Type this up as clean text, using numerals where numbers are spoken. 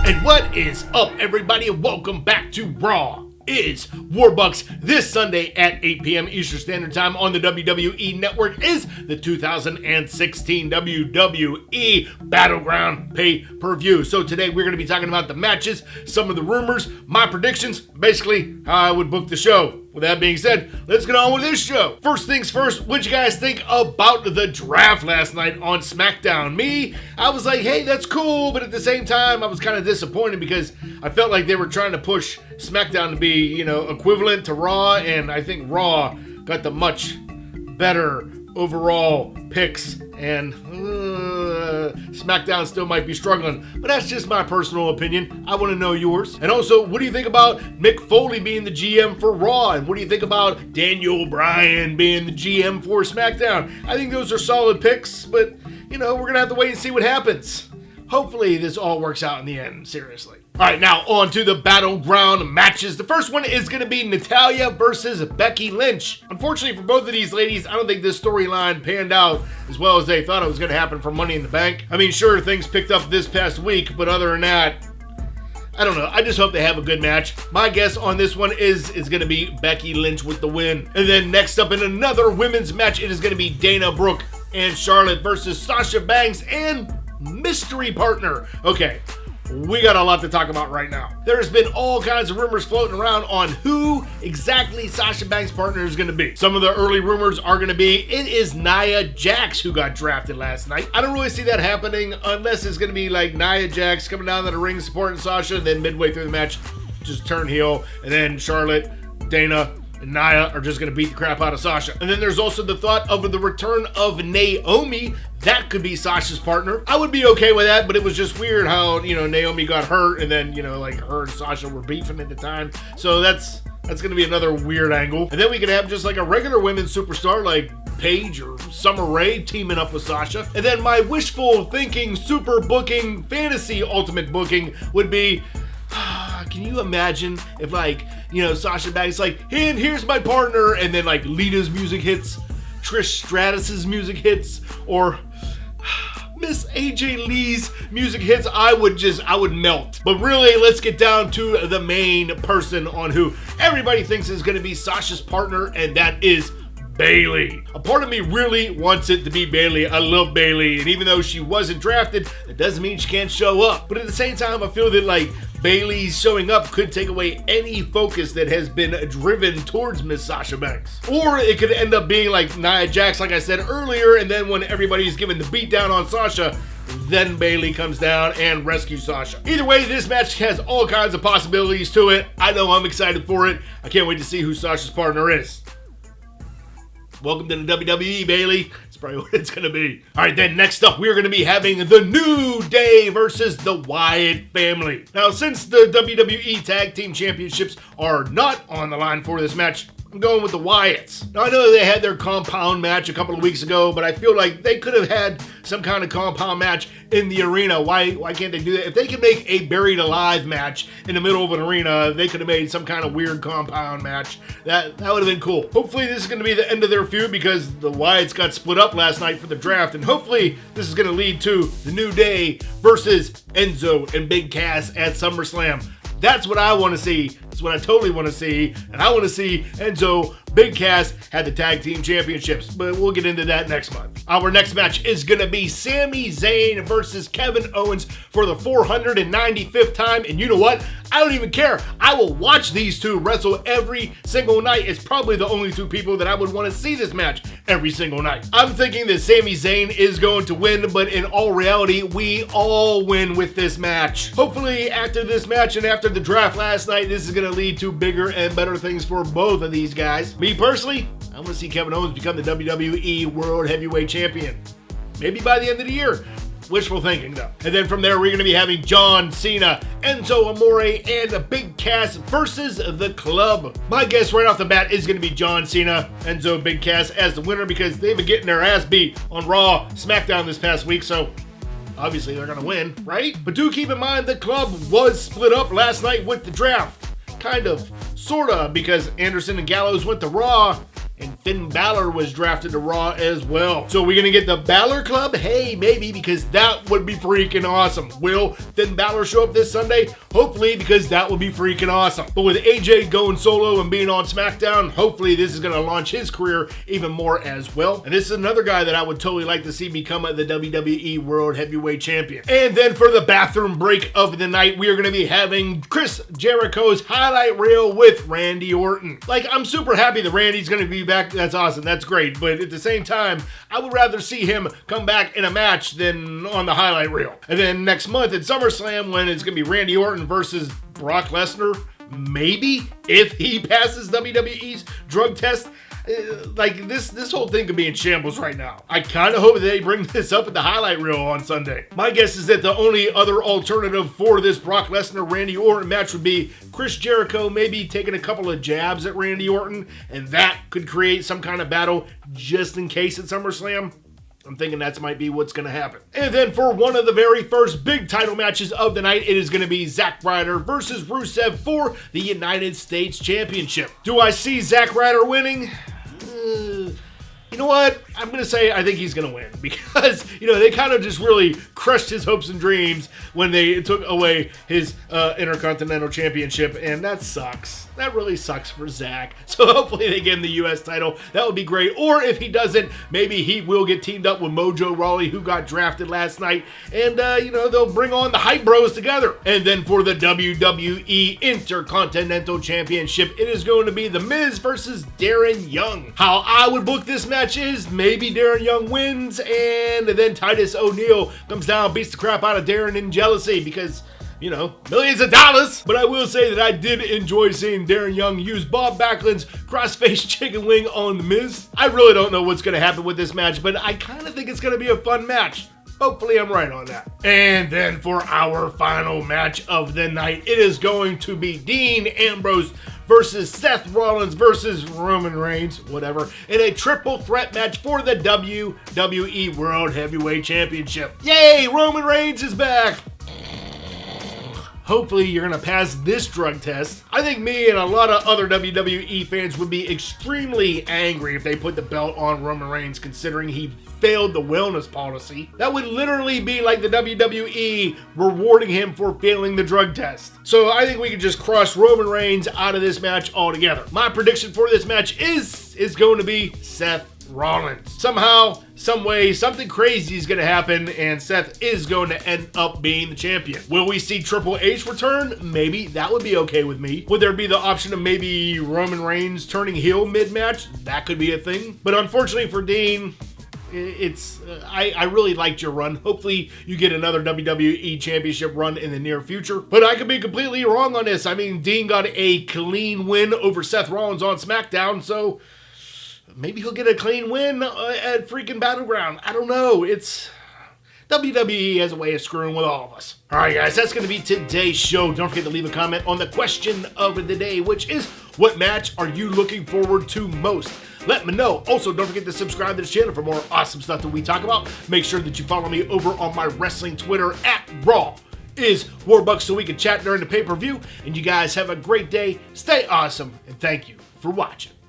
And what is up, everybody, and welcome back to Raw is Warbucks. This Sunday at 8 p.m. Eastern Standard Time on the WWE Network is the 2016 WWE Battleground pay-per-view. So today we're going to be talking about the matches, some of the rumors, my predictions, basically how I would book the show. With that being said, let's get on with this show. First things first, what'd you guys think about the draft last night on SmackDown? Me, I was like, hey, that's cool, but at the same time, I was kind of disappointed because I felt like they were trying to push SmackDown to be, equivalent to Raw, and I think Raw got the much better overall picks, and SmackDown still might be struggling, but that's just my personal opinion. I want to know yours. And also, what do you think about Mick Foley being the GM for Raw? And what do you think about Daniel Bryan being the GM for SmackDown? I think those are solid picks, but, we're going to have to wait and see what happens. Hopefully, this all works out in the end, seriously. All right, now on to the Battleground matches. The first one is going to be Natalya versus Becky Lynch. Unfortunately for both of these ladies, I don't think this storyline panned out as well as they thought it was going to happen for Money in the Bank. I mean, sure, things picked up this past week, but other than that, I don't know. I just hope they have a good match. My guess on this one is going to be Becky Lynch with the win. And then next up in another women's match, it is going to be Dana Brooke and Charlotte versus Sasha Banks and mystery partner. Okay. We got a lot to talk about right now. There's been all kinds of rumors floating around on who exactly Sasha Banks' partner is going to be. Some of the early rumors are going to be it is Nia Jax who got drafted last night. I don't really see that happening unless it's going to be like Nia Jax coming down to the ring supporting Sasha, and then midway through the match just turn heel, and then Charlotte, Dana, and Nia are just going to beat the crap out of Sasha. And then there's also the thought of the return of Naomi. That could be Sasha's partner. I would be okay with that, but it was just weird how, Naomi got hurt and then, her and Sasha were beefing at the time. So that's going to be another weird angle. And then we could have just like a regular women's superstar like Paige or Summer Rae teaming up with Sasha. And then my wishful thinking, super booking, fantasy ultimate booking would be, can you imagine if Sasha Banks and here's my partner, and then Lita's music hits, Trish Stratus's music hits, or Miss AJ Lee's music hits, I would melt. But really, let's get down to the main person on who everybody thinks is going to be Sasha's partner, and that is Bayley. A part of me really wants it to be Bayley. I love Bayley, and even though she wasn't drafted, that doesn't mean she can't show up. But at the same time, I feel that Bayley's showing up could take away any focus that has been driven towards Miss Sasha Banks. Or it could end up being like Nia Jax, like I said earlier, and then when everybody's giving the beatdown on Sasha, then Bayley comes down and rescues Sasha. Either way, this match has all kinds of possibilities to it. I know I'm excited for it. I can't wait to see who Sasha's partner is. Welcome to the WWE, Bayley. That's probably what it's going to be. All right, then next up, we're going to be having The New Day versus the Wyatt Family. Now, since the WWE Tag Team Championships are not on the line for this match, I'm going with the Wyatts. Now, I know they had their compound match a couple of weeks ago, but I feel like they could have had some kind of compound match in the arena. Why can't they do that? If they could make a buried alive match in the middle of an arena, they could have made some kind of weird compound match. That would have been cool. Hopefully, this is going to be the end of their feud because the Wyatts got split up last night for the draft, and hopefully, this is going to lead to The New Day versus Enzo and Big Cass at SummerSlam. That's what I want to see. That's what I totally want to see. And I want to see Enzo, Big Cass had the tag team championships, but we'll get into that next month. Our next match is going to be Sami Zayn versus Kevin Owens for the 495th time. And you know what? I don't even care. I will watch these two wrestle every single night. It's probably the only two people that I would want to see this match every single night. I'm thinking that Sami Zayn is going to win, but in all reality, we all win with this match. Hopefully, after this match and after the draft last night, this is going to lead to bigger and better things for both of these guys. Me personally, I want to see Kevin Owens become the WWE World Heavyweight Champion. Maybe by the end of the year. Wishful thinking, though. And then from there, we're going to be having John Cena, Enzo Amore, and Big Cass versus the Club. My guess right off the bat is going to be John Cena, Enzo, Big Cass as the winner because they've been getting their ass beat on Raw SmackDown this past week, so obviously they're going to win, right? But do keep in mind the Club was split up last night with the draft. Kind of, sorta, because Anderson and Gallows went to Raw, and Finn Balor was drafted to Raw as well. So we're gonna get the Balor Club? Hey, maybe, because that would be freaking awesome. Will Finn Balor show up this Sunday? Hopefully, because that would be freaking awesome. But with AJ going solo and being on SmackDown, hopefully this is gonna launch his career even more as well. And this is another guy that I would totally like to see become the WWE World Heavyweight Champion. And then for the bathroom break of the night, we are gonna be having Chris Jericho's highlight reel with Randy Orton. Like, I'm super happy that Randy's gonna be back. That's awesome. That's great. But at the same time, I would rather see him come back in a match than on the highlight reel. And then next month at SummerSlam, when it's gonna be Randy Orton versus Brock Lesnar, maybe, if he passes WWE's drug test. Like, this whole thing could be in shambles right now. I kind of hope that they bring this up at the highlight reel on Sunday. My guess is that the only other alternative for this Brock Lesnar-Randy Orton match would be Chris Jericho maybe taking a couple of jabs at Randy Orton, and that could create some kind of battle just in case at SummerSlam. I'm thinking that might be what's going to happen. And then for one of the very first big title matches of the night, it is going to be Zack Ryder versus Rusev for the United States Championship. Do I see Zack Ryder winning? You know what? I'm going to say I think he's going to win because, they kind of just really crushed his hopes and dreams when they took away his Intercontinental Championship, and that sucks. That really sucks for Zack. So hopefully they give him the U.S. title. That would be great. Or if he doesn't, maybe he will get teamed up with Mojo Rawley, who got drafted last night, and, they'll bring on the Hype Bros together. And then for the WWE Intercontinental Championship, it is going to be The Miz versus Darren Young. How I would book this match is maybe Darren Young wins, and then Titus O'Neil comes down, beats the crap out of Darren in jealousy because, millions of dollars. But I will say that I did enjoy seeing Darren Young use Bob Backlund's crossface chicken wing on The Miz. I really don't know what's going to happen with this match, but I kind of think it's going to be a fun match. Hopefully I'm right on that. And then for our final match of the night, it is going to be Dean Ambrose versus Seth Rollins versus Roman Reigns, whatever, in a triple threat match for the WWE World Heavyweight Championship. Yay, Roman Reigns is back. Hopefully you're going to pass this drug test. I think me and a lot of other WWE fans would be extremely angry if they put the belt on Roman Reigns, considering he failed the wellness policy. That would literally be like the WWE rewarding him for failing the drug test. So I think we could just cross Roman Reigns out of this match altogether. My prediction for this match is going to be Seth Rollins. Somehow, some way, something crazy is going to happen, and Seth is going to end up being the champion. Will we see Triple H return? Maybe. That would be okay with me. Would there be the option of maybe Roman Reigns turning heel mid-match? That could be a thing. But unfortunately for Dean, I really liked your run. Hopefully you get another WWE Championship run in the near future. But I could be completely wrong on this. I mean, Dean got a clean win over Seth Rollins on SmackDown, so maybe he'll get a clean win at freaking Battleground. I don't know. WWE has a way of screwing with all of us. All right, guys, that's going to be today's show. Don't forget to leave a comment on the question of the day, which is, what match are you looking forward to most? Let me know. Also, don't forget to subscribe to the channel for more awesome stuff that we talk about. Make sure that you follow me over on my wrestling Twitter at RAW Warbucks so we can chat during the pay-per-view. And you guys have a great day. Stay awesome, and thank you for watching.